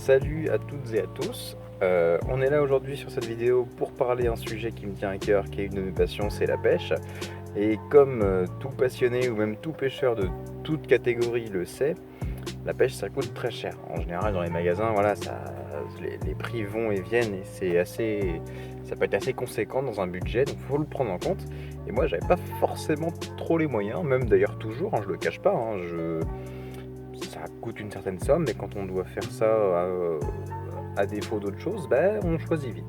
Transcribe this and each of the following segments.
Salut à toutes et à tous. On est là aujourd'hui sur cette vidéo pour parler d'un sujet qui me tient à cœur, qui est une de mes passions, c'est la pêche. Et comme tout passionné ou même tout pêcheur de toute catégorie le sait, la pêche ça coûte très cher. En général dans les magasins, voilà, les prix vont et viennent et ça peut être assez conséquent dans un budget, donc il faut le prendre en compte. Et moi j'avais pas forcément trop les moyens, même d'ailleurs toujours, je le cache pas, ça coûte une certaine somme, mais quand on doit faire ça à défaut d'autre chose, on choisit vite.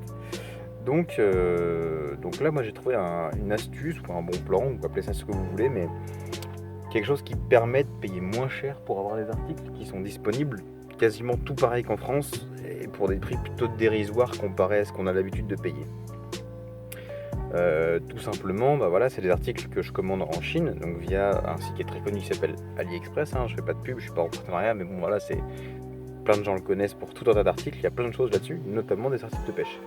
Donc là, moi j'ai trouvé une astuce ou un bon plan, vous appelez ça ce que vous voulez, mais quelque chose qui permet de payer moins cher pour avoir des articles qui sont disponibles quasiment tout pareil qu'en France et pour des prix plutôt dérisoires comparés à ce qu'on a l'habitude de payer. Tout simplement, voilà, c'est des articles que je commande en Chine, donc via un site qui est très connu qui s'appelle AliExpress. Je fais pas de pub, je suis pas en partenariat, mais bon voilà, c'est plein de gens le connaissent pour tout un tas d'articles. Il y a plein de choses là-dessus, notamment des articles de pêche.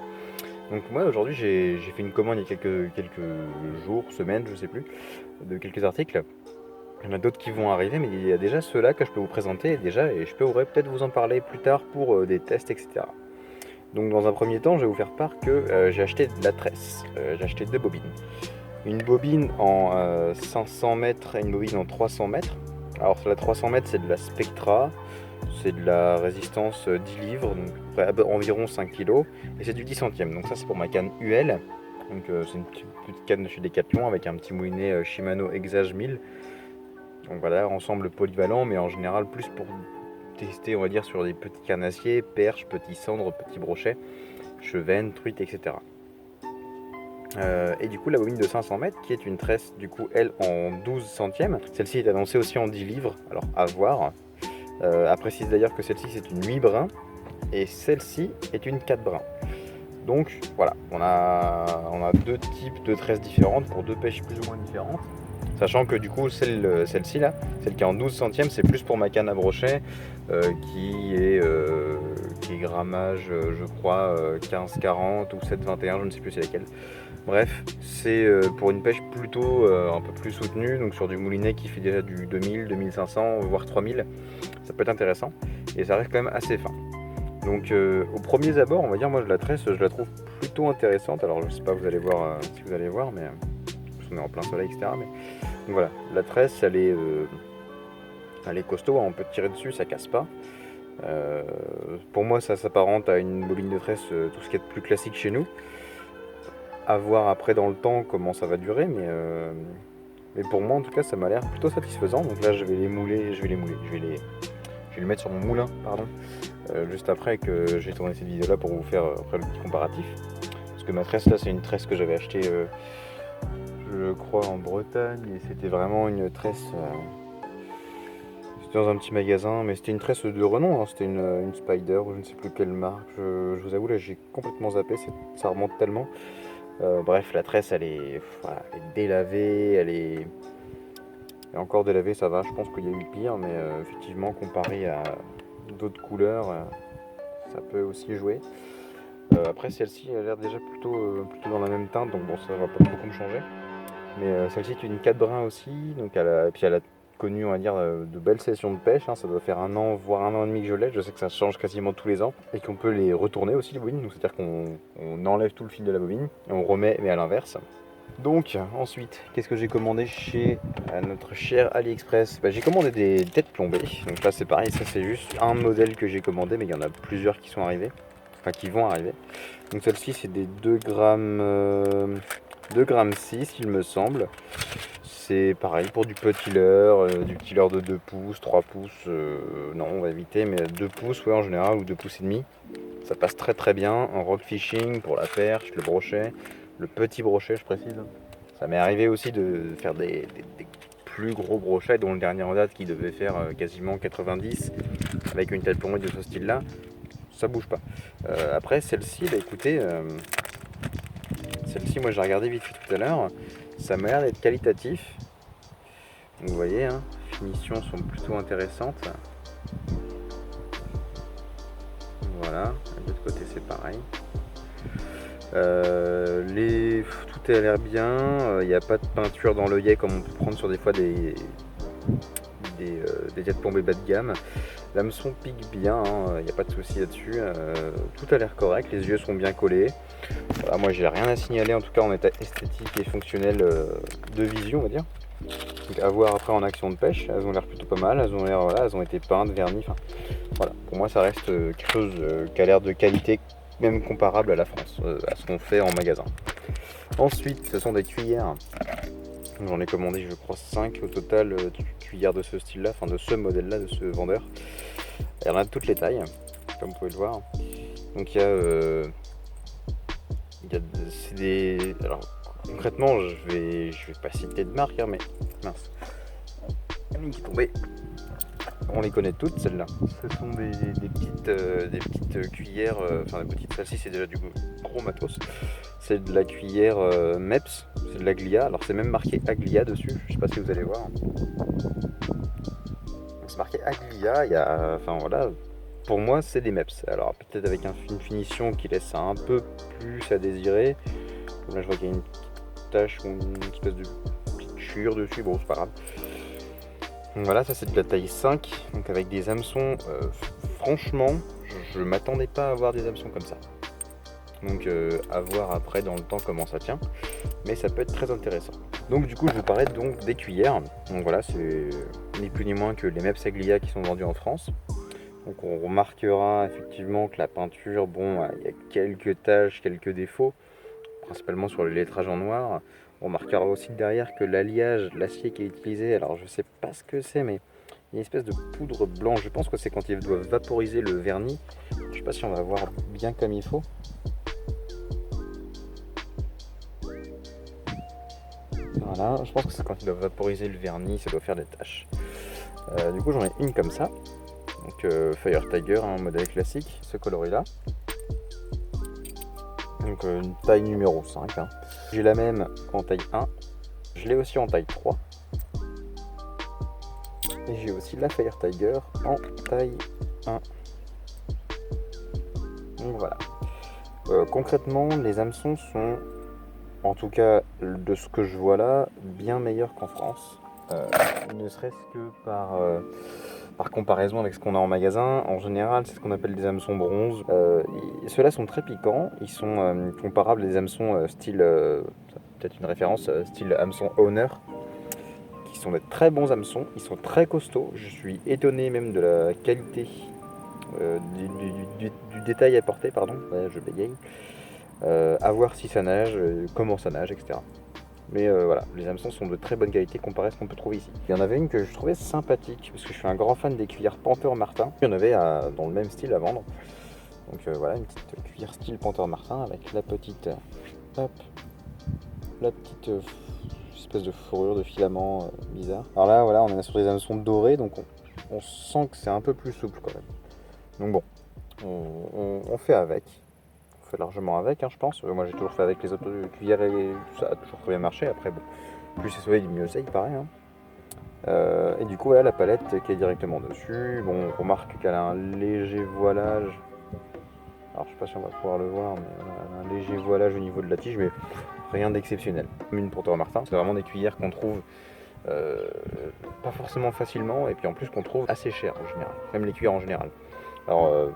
Donc moi aujourd'hui j'ai fait une commande il y a quelques jours, semaines, je sais plus, de quelques articles. Il y en a d'autres qui vont arriver, mais il y a déjà ceux-là que je peux vous présenter déjà, et je pourrais peut-être vous en parler plus tard pour des tests, etc. Donc dans un premier temps, je vais vous faire part que j'ai acheté de la tresse. J'ai acheté 2 bobines. Une bobine en 500 mètres et une bobine en 300 mètres. Alors sur la 300 mètres, c'est de la Spectra, c'est de la résistance 10 livres, donc environ 5 kg, et c'est du 10 centièmes. Donc ça c'est pour ma canne UL. Donc c'est une petite canne de chez Decathlon avec un petit moulinet Shimano Exage 1000. Donc voilà, ensemble polyvalent, mais en général plus pour tester, on va dire, sur des petits carnassiers, perches, petits cendres, petits brochets, chevennes, truites, etc. Et du coup la bobine de 500 mètres qui est une tresse du coup elle en 12 centièmes. Celle-ci est annoncée aussi en 10 livres, alors à voir. À préciser d'ailleurs que celle-ci c'est une 8 brins et celle-ci est une 4 brins. Donc voilà, on a deux types de tresses différentes pour deux pêches plus ou moins différentes. Sachant que du coup celle-ci là, celle qui est en 12 centièmes, c'est plus pour ma canne à brochet qui est grammage je crois 15-40 ou 7-21, je ne sais plus c'est laquelle. Bref, c'est pour une pêche plutôt un peu plus soutenue, donc sur du moulinet qui fait déjà du 2000, 2500, voire 3000, ça peut être intéressant, et ça reste quand même assez fin. Donc au premier abord, on va dire, moi la tresse, je la trouve plutôt intéressante. Alors je sais pas, vous allez voir si vous allez voir, mais on est en plein soleil, etc. Mais donc voilà, la tresse, elle est costaud, on peut tirer dessus, ça casse pas. Pour moi, ça s'apparente à une bobine de tresse, tout ce qui est de plus classique chez nous. À voir après dans le temps comment ça va durer, mais pour moi en tout cas ça m'a l'air plutôt satisfaisant. Donc là je vais le mettre sur mon moulin, pardon, juste après que j'ai tourné cette vidéo là pour vous faire après le petit comparatif. Parce que ma tresse là c'est une tresse que j'avais achetée je crois en Bretagne, et c'était vraiment une tresse, c'était dans un petit magasin, mais c'était une tresse de renom, c'était une Spider ou je ne sais plus quelle marque, je vous avoue là j'ai complètement zappé, ça remonte tellement. Bref, la tresse elle est délavée, elle est encore délavée, ça va, je pense qu'il y a eu pire, mais effectivement comparé à d'autres couleurs, ça peut aussi jouer. Après celle-ci elle a l'air déjà plutôt dans la même teinte, donc bon ça va pas beaucoup me changer. Mais celle-ci est une 4 brins aussi, donc elle a connu, on va dire, de belles sessions de pêche, ça doit faire 1 an, voire 1 an et demi que je l'ai. Je sais que ça change quasiment tous les ans et qu'on peut les retourner aussi les bobines, donc c'est-à-dire qu'on enlève tout le fil de la bobine et on remet, mais à l'inverse. Donc ensuite, qu'est-ce que j'ai commandé chez notre cher AliExpress? J'ai commandé des têtes plombées, donc là c'est pareil, ça c'est juste un modèle que j'ai commandé, mais il y en a plusieurs qui sont arrivés, enfin qui vont arriver. Donc celle-ci c'est des 2 grammes 6 il me semble. C'est pareil pour du petit leurre, du petit leurre de 2 pouces, 3 pouces, non on va éviter, mais 2 pouces ouais, en général, ou 2 pouces et demi. Ça passe très très bien en rock fishing pour la perche, le brochet, le petit brochet je précise. Ça m'est arrivé aussi de faire des plus gros brochets, dont le dernier en date qui devait faire quasiment 90 avec une tête plombée de ce style là. Ça bouge pas. Après celle-ci, écoutez, celle-ci moi j'ai regardé vite fait tout à l'heure, ça m'a l'air d'être qualitatif. Donc vous voyez, les finitions sont plutôt intéressantes. Voilà, de l'autre côté c'est pareil. Tout a l'air bien, il n'y a pas de peinture dans l'œillet comme on peut prendre sur des fois des des diètes plombées bas de gamme. L'hameçon pique bien, il n'y a pas de souci là-dessus. Tout a l'air correct, les yeux sont bien collés. Voilà, moi j'ai rien à signaler en tout cas en état esthétique et fonctionnel de vision on va dire. Donc à voir après en action de pêche, elles ont l'air plutôt pas mal, elles ont l'air, voilà, elles ont été peintes, vernies, enfin voilà, pour moi ça reste quelque chose qui a l'air de qualité même comparable à la France, à ce qu'on fait en magasin. Ensuite ce sont des cuillères, j'en ai commandé je crois 5 au total, cuillères de ce style là, enfin de ce modèle là, de ce vendeur. Il y en a de toutes les tailles, comme vous pouvez le voir. Donc c'est des... Alors concrètement je vais pas citer de marque mais mince. La ligne qui est tombée. On les connaît toutes celles-là. Ce sont des petites cuillères, enfin des petites, celle-ci c'est déjà du gros matos. C'est de la cuillère MEPS, c'est de l'Aglia. Alors c'est même marqué Aglia dessus, je sais pas si vous allez voir. C'est marqué Aglia, il y a, enfin voilà, pour moi c'est des MEPS. Alors peut-être avec une finition qui laisse un peu plus à désirer. Là je vois qu'il y a une petite tache ou une espèce de petite chure dessus, bon c'est pas grave. Donc voilà, ça c'est de la taille 5, donc avec des hameçons, franchement, je m'attendais pas à avoir des hameçons comme ça. Donc à voir après dans le temps comment ça tient, mais ça peut être très intéressant. Donc du coup je vous parlais donc des cuillères, donc voilà c'est ni plus ni moins que les MEPS Aglia qui sont vendus en France. Donc on remarquera effectivement que la peinture, bon, il y a quelques taches, quelques défauts, principalement sur le lettrage en noir. On remarquera aussi derrière que l'alliage, l'acier qui est utilisé, alors je sais pas ce que c'est, mais il y a une espèce de poudre blanche. Je pense que c'est quand ils doivent vaporiser le vernis. Je sais pas si on va voir bien comme il faut. Voilà, je pense que c'est quand ils doivent vaporiser le vernis, ça doit faire des taches. Du coup j'en ai une comme ça. Donc Fire Tiger, un modèle classique, ce coloris là. Donc une taille numéro 5. J'ai la même en taille 1. Je l'ai aussi en taille 3. Et j'ai aussi la Fire Tiger en taille 1. Donc voilà. Concrètement, les hameçons sont, en tout cas de ce que je vois là, bien meilleurs qu'en France. Ne serait-ce que par comparaison avec ce qu'on a en magasin. En général, c'est ce qu'on appelle des hameçons bronze. Ceux-là sont très piquants. Ils sont comparables à des hameçons style, peut-être une référence, style hameçon Honor, qui sont de très bons hameçons. Ils sont très costauds. Je suis étonné même de la qualité du détail apporté, pardon. Ouais, je bégaye. À voir si ça nage, comment ça nage, etc. Mais voilà, les hameçons sont de très bonne qualité comparé à ce qu'on peut trouver ici. Il y en avait une que je trouvais sympathique, parce que je suis un grand fan des cuillères Panthère Martin. Il y en avait dans le même style à vendre. Donc voilà, une petite cuillère style Panthère Martin avec la petite, hop, la petite espèce de fourrure de filament bizarre. Alors là, voilà, on est sur des hameçons dorés, donc on sent que c'est un peu plus souple quand même. Donc bon, on fait avec. On fait largement avec, je pense. Moi j'ai toujours fait avec les autres cuillères et ça a toujours très bien marché. Après, bon, plus c'est solide, mieux c'est, il paraît. Et du coup, voilà la palette qui est directement dessus. Bon, on remarque qu'elle a un léger voilage. Alors, je sais pas si on va pouvoir le voir, mais elle a un léger voilage au niveau de la tige, mais rien d'exceptionnel. Comme une Panthère Martin, c'est vraiment des cuillères qu'on trouve pas forcément facilement, et puis en plus qu'on trouve assez cher en général, même les cuillères en général. Alors,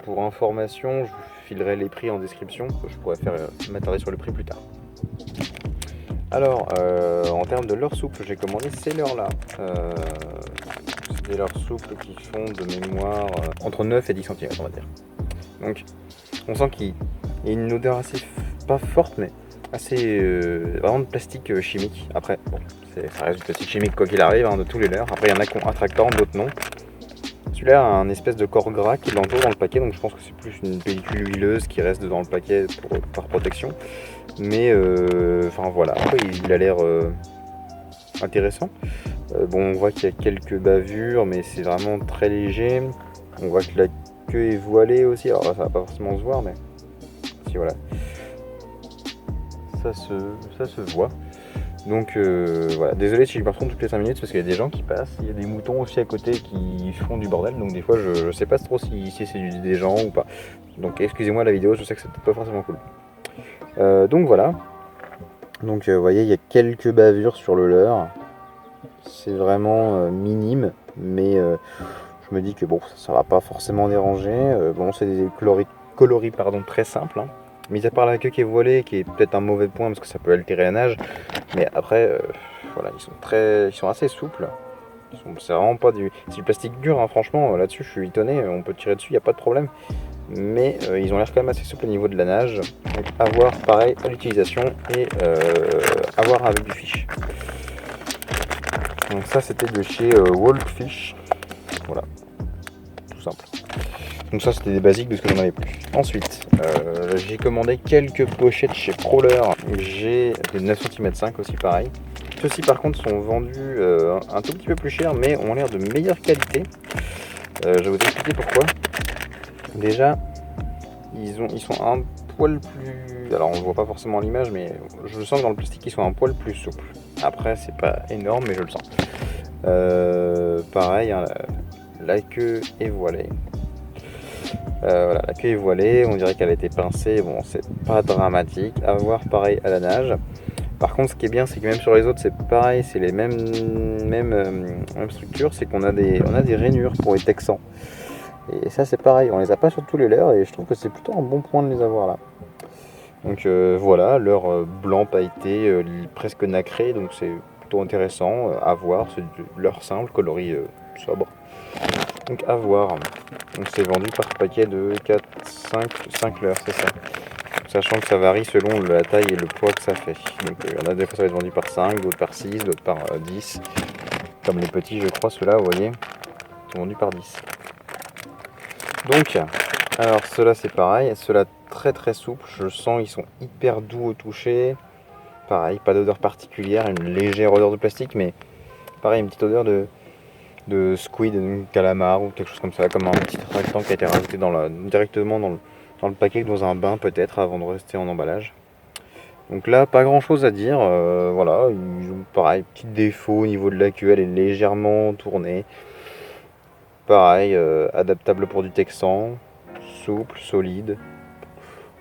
pour information, je vous filerai les prix en description, je pourrais m'attarder sur le prix plus tard. Alors, en termes de leurre souple, j'ai commandé ces leurres-là. C'est des leurres souples qui font de mémoire entre 9 et 10 cm, on va dire. Donc, on sent qu'il y a une odeur assez, pas forte, mais assez vraiment de plastique chimique. Après, bon, ça reste du plastique chimique quoi qu'il arrive, de tous les leurres. Après, il y en a qui ont un tractant, d'autres non. Celui-là a un espèce de corps gras qui l'entoure dans le paquet, donc je pense que c'est plus une pellicule huileuse qui reste dans le paquet par protection. Mais enfin voilà, après il a l'air intéressant. Bon, on voit qu'il y a quelques bavures, mais c'est vraiment très léger. On voit que la queue est voilée aussi, alors là, ça va pas forcément se voir, mais si voilà, ça se voit. Donc voilà, désolé si je me retourne toutes les 5 minutes parce qu'il y a des gens qui passent, il y a des moutons aussi à côté qui font du bordel, donc des fois je sais pas trop si c'est des gens ou pas. Donc excusez-moi la vidéo, je sais que c'est pas forcément cool. Donc voilà, donc vous voyez il y a quelques bavures sur le leurre. C'est vraiment minime, mais je me dis que bon, ça va pas forcément déranger. Bon, c'est des coloris pardon, très simples, hein. Mis à part la queue qui est voilée, qui est peut-être un mauvais point parce que ça peut altérer la nage. Mais après, voilà, ils sont assez souples. C'est vraiment pas du. C'est du plastique dur, hein, franchement, là-dessus je suis étonné, on peut tirer dessus, il n'y a pas de problème. Mais ils ont l'air quand même assez souples au niveau de la nage. Donc à voir pareil à l'utilisation et à voir avec du fish. Donc ça c'était de chez Walkfish. Voilà, tout simple. Donc ça c'était des basiques de ce que j'en avais plus. Ensuite, j'ai commandé quelques pochettes chez Crawler. J'ai des 9 cm 5 aussi pareil. Ceux-ci par contre sont vendus un tout petit peu plus cher mais ont l'air de meilleure qualité. Je vais vous expliquer pourquoi. Déjà, ils sont un poil plus... Alors on ne voit pas forcément l'image mais je le sens que dans le plastique ils sont un poil plus souples. Après c'est pas énorme mais je le sens. Pareil, hein, la queue est voilée. Voilà, la queue est voilée, on dirait qu'elle a été pincée, bon c'est pas dramatique, à voir pareil à la nage. Par contre ce qui est bien c'est que même sur les autres c'est pareil, c'est les mêmes structures, c'est qu'on a des rainures pour les texans. Et ça c'est pareil, on les a pas sur tous les leurres et je trouve que c'est plutôt un bon point de les avoir là. Donc voilà, leurre blanc pailleté, presque nacré, donc c'est plutôt intéressant à voir, c'est de leurre simple, coloris sobre. Donc à voir. Donc c'est vendu par paquet de 4, 5 leurres, c'est ça. Sachant que ça varie selon la taille et le poids que ça fait. Donc il y en a des fois ça va être vendu par 5, d'autres par 6, d'autres par 10. Comme les petits je crois, ceux-là vous voyez, sont vendus par 10. Donc, alors ceux-là c'est pareil, ceux-là très très souples, je sens ils sont hyper doux au toucher. Pareil, pas d'odeur particulière, une légère odeur de plastique, mais pareil, une petite odeur de squid, de calamar ou quelque chose comme ça, comme un petit attractant qui a été rajouté directement dans le paquet, dans un bain peut-être, avant de rester en emballage. Donc là, pas grand chose à dire, voilà, ils ont pareil, petit défaut au niveau de la queue, elle est légèrement tournée. Pareil, adaptable pour du texan, souple, solide,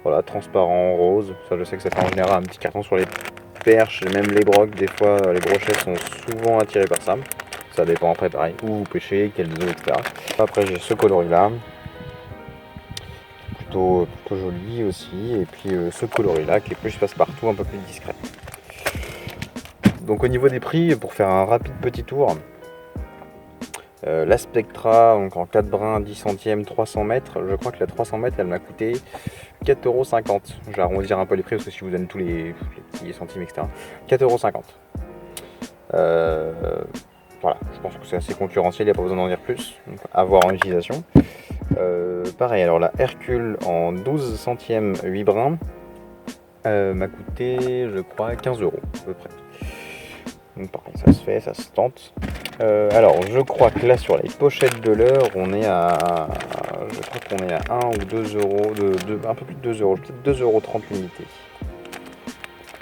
voilà, transparent, rose. Ça je sais que ça fait en général un petit carton sur les perches, et même les brocs, des fois les brochets sont souvent attirés par ça. Ça dépend après pareil, où vous pêchez, quelle zone, etc. Après j'ai ce coloris là, plutôt joli aussi, et puis ce coloris là qui est plus passe-partout, un peu plus discret. Donc au niveau des prix, pour faire un rapide petit tour, la Spectra, donc en 4 brins, 10 centièmes, 300 mètres, je crois que la 300 mètres elle m'a coûté 4,50€. Je vais arrondir un peu les prix parce que si je vous donne tous les petits centimes, etc. 4,50€. Voilà, je pense que c'est assez concurrentiel, il n'y a pas besoin d'en dire plus. Donc, à voir en utilisation. Pareil, alors la Hercule en 12 centièmes, 8 brins, m'a coûté, je crois, 15€ à peu près. Donc pareil, ça se fait, ça se tente. Alors, je crois que là, sur les pochettes de leurre, on est à... Je crois qu'on est à 1 ou 2€, un peu plus de 2€, peut-être 2,30€ l'unité.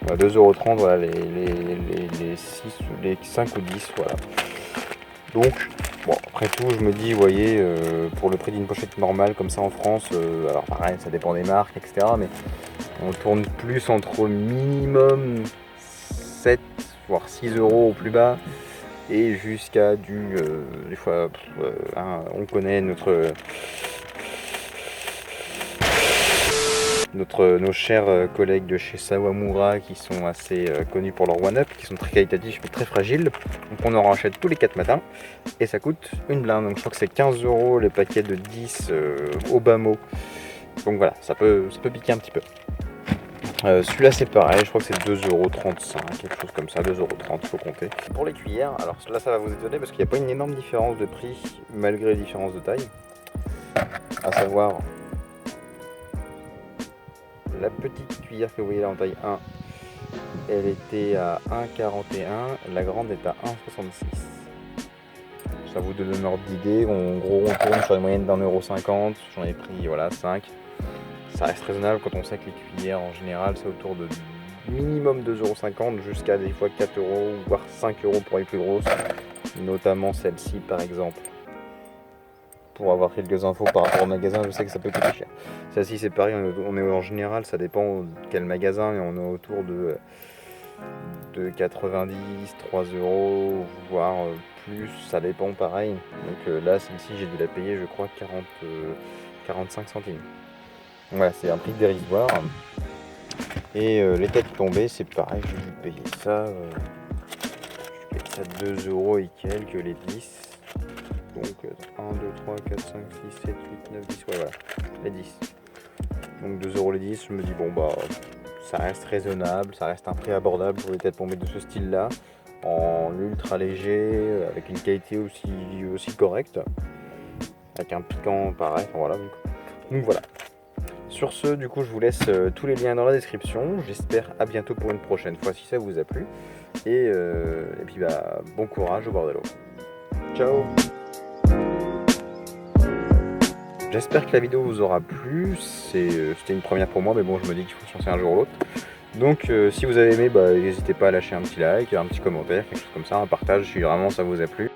Ouais, 2,30€, voilà, les 5 ou 10, voilà. Donc, bon, après tout, je me dis, vous voyez, pour le prix d'une pochette normale comme ça en France, alors pareil, ça dépend des marques, etc. Mais on tourne plus entre minimum 7, voire 6€ au plus bas, et jusqu'à des fois, on connaît nos chers collègues de chez Sawamura qui sont assez connus pour leur one-up, qui sont très qualitatifs mais très fragiles. Donc on en rachète tous les 4 matins et ça coûte une blinde. Donc je crois que c'est 15€ le paquet de 10 au bas mot. Donc voilà, ça peut piquer un petit peu. Celui-là c'est pareil, je crois que c'est 2,35€, quelque chose comme ça, 2,30€, il faut compter. Pour les cuillères, alors là ça va vous étonner parce qu'il n'y a pas une énorme différence de prix malgré les différences de taille. À savoir, la petite cuillère que vous voyez là en taille 1, elle était à 1,41, la grande est à 1,66. Ça vous donne un ordre d'idée, en gros on tourne sur les moyennes d'1,50€, j'en ai pris voilà 5. Ça reste raisonnable quand on sait que les cuillères en général c'est autour de minimum 2,50€ jusqu'à des fois 4€, voire 5€ pour les plus grosses, notamment celle-ci par exemple. Pour avoir quelques infos par rapport au magasin, je sais que ça peut coûter cher. Celle-ci c'est pareil, on est en général, ça dépend de quel magasin, mais on est autour de de 90, 3 euros, voire plus, ça dépend pareil. Donc là, celle-ci, j'ai dû la payer, je crois, 45 centimes. Voilà, c'est un prix dérisoire. Et les têtes tombées, c'est pareil, j'ai dû payer ça. Je paye ça 2 euros et quelques, les 10. Donc 1, 2, 3, 4, 5, 6, 7, 8, 9, 10, ouais voilà, les 10. Donc 2 euros les 10, je me dis bon bah ça reste raisonnable, ça reste un prix abordable pour les têtes tombées de ce style là, en ultra léger, avec une qualité aussi correcte, avec un piquant pareil, enfin, voilà. Donc voilà. Sur ce, du coup, je vous laisse tous les liens dans la description. J'espère à bientôt pour une prochaine fois si ça vous a plu. Et puis bah bon courage au bord de l'eau. Ciao. J'espère que la vidéo vous aura plu. C'était une première pour moi, mais bon, je me dis qu'il faut se lancer un jour ou l'autre. Donc si vous avez aimé, bah, n'hésitez pas à lâcher un petit like, un petit commentaire, quelque chose comme ça, un partage si vraiment ça vous a plu.